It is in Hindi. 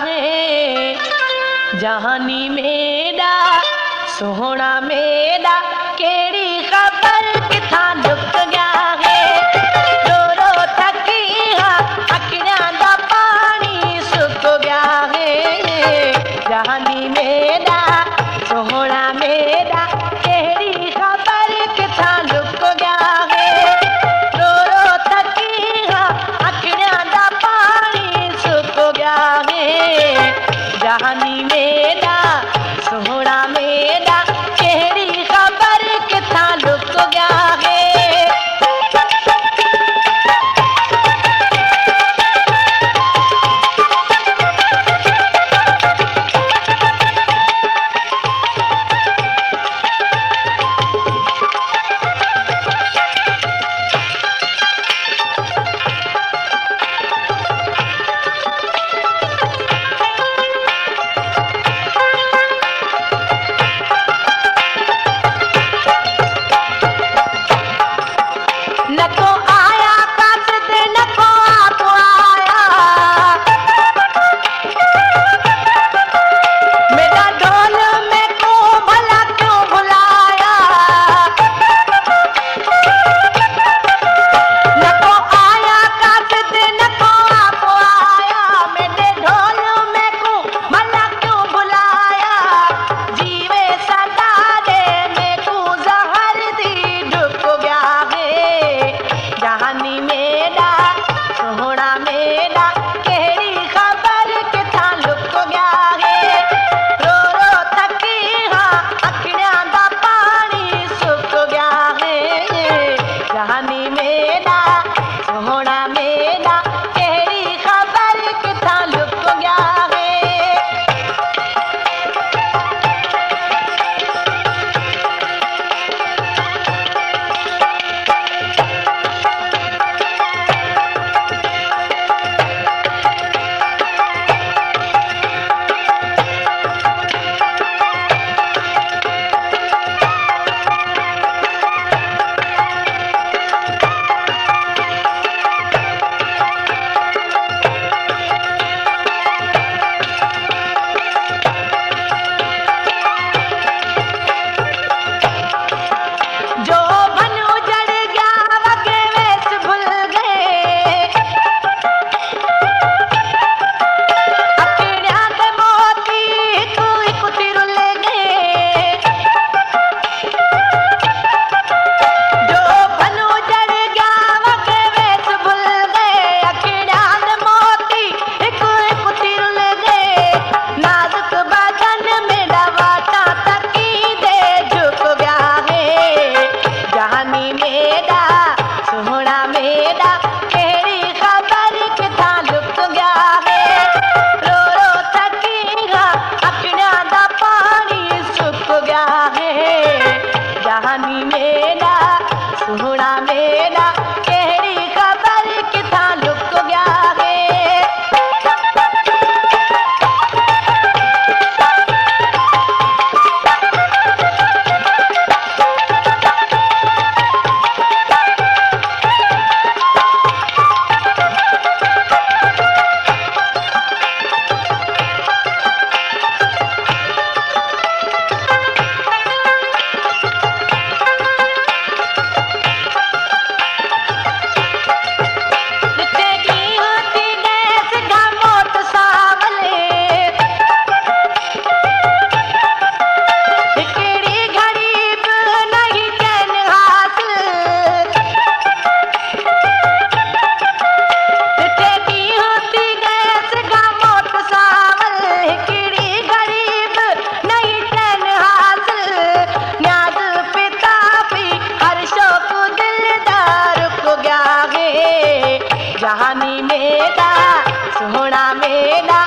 है। जहानी मेरा सोहना मेरा केड़ी खबर किथा लुक गया है। रो रो थकी हाँ अखियां दा पानी सुक गया है। जहानी मेरा सोहना मेरा केड़ी खबर किथा लुक गया है। रो रो थकी हाँ अखियां दा पानी सुक गया है। जहानी मेरा सोहना मेरा केड़ी खबर किथा लुक गया है। जहानी मेरा सोहना मेरा केड़ी खबर किथा लुक गया है। जहानी मेरा सोहना मेरा